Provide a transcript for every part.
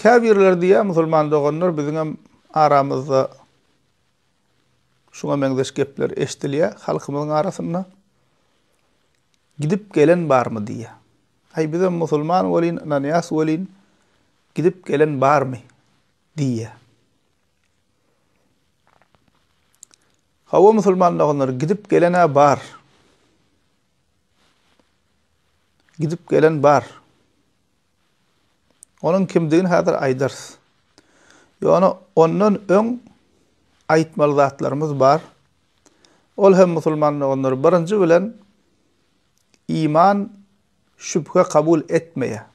Käbirler diýä musulman doganlar biziň hem aramyzda şuňa meňzeş gepler eşdilýär halkymyzyň arasynda. Gidip gelen barmy diýä. Hay bize musulman bolyn, nanyas bolyn, gidip gelen barmy diýä. Hawa musulman doganlar gidip gelene bar. Gidip gelen bar. Onun kimdigini häzir aýdars. Ýöne ondan öň aýtmaly zatlarymyz bar. Ol hem musulmanlygyny birinji bilen iman şübhe kabul etmeýär.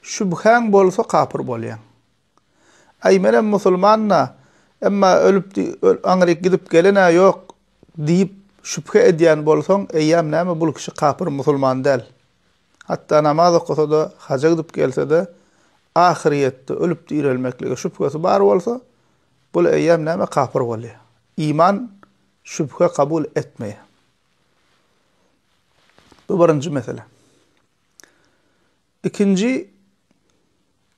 Şübhäň bolsa kapyr bolýan. Ay menen musulmanna emma ölüp aňryk gidip gelene ýok diýip şübhe edýän bolsaň eýýäm näme bul kişi kapyr musulman däl. Hatta namaz okusada, haja gidip gelse de ahiriyette ölüp dirilmeklige şüphesi bar bolsa, bul eýýäm näme kapyr bolýar. İman şübhe kabul etmeýär. Bu birinji mesele. İkinci,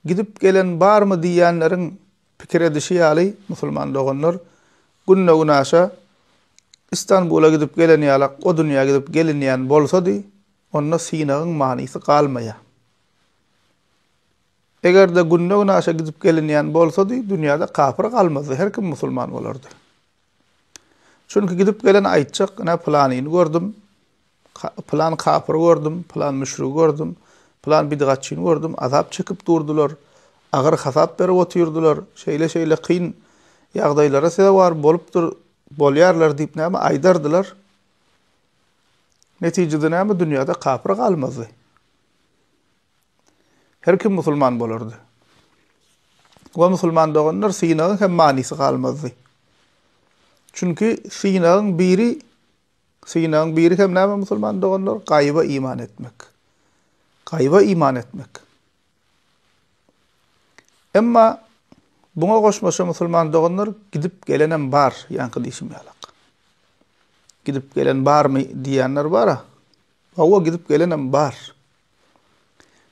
gidip gelen barmy diýenleriň pikir edişi ýaly musulman doganlar günne günaşa İstanbul'a gidip gelen ýalak o dünýä gidip gelinýän bolsady, onda sinagyň manysy galmaýar. Eger de günne günaşa gidip gelinýän bolsady, dünýäde kapyr galmazdy, her kim musulman bolardy. Çünki gidip gelen aýtjak, "Ne planyny gördüm, plan kapyr gördüm, plan müşrik gördüm, plan bidgatçyny gördüm, azap çekip durdular, agyr hasap berip otyrdular, şeýle kyn ýagdaýlara sebäp bolupdyr, bolýarlar" diýip näme aýdardylar. Netijede näme dünýäde kapyr galmazdy. Her kim musulman bolardy. Wa musulman doganlar sinagyň hem manysy galmazdy. Çünki sinagyň biri hem näme musulman doganlar gaýba iman etmek. Gaýba iman etmek. Emma buna goşmaşa musulman doganlar gidip gelenem bar, ýanky diýişim ýalak. Gidip gelen barmy diýenler bara. Hawa gidip gelenem bar.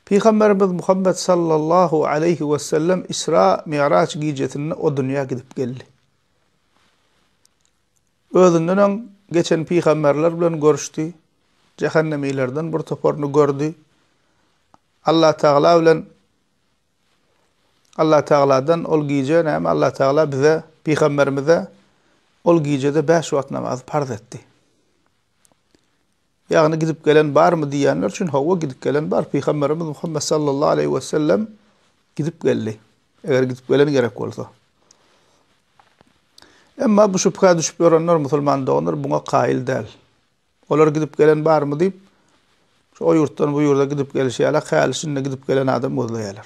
Peygamberimiz Muhammed sallallahu aleyhi ve sellem Isra Mi'raç gecesinde o dünýä gidip geldi. Özünden geçen peygamberler bilen görüşdi. Cehennemilerden bir toporny gördü. Allah Teala'dan ol gece näme Allah Teala bize peygamberimize ol gecede 5 wagt namaz farz etdi. Ýagny gidip gelen barmy diýenler üçin hawa gidip gelen bar. Peygamberimiz Muhammed sallallahu aleyhi ve sellem gidip geldi. Eger gidip gelen gerek bolsa. Emma bu şüphe düşüp görenler musulman doganlar buna kail däl. Olar gidip gelen barmy diýip o ýurtdan bu ýurda gidip gelişýärler, häl şinde gidip gelen adam gözleýärler.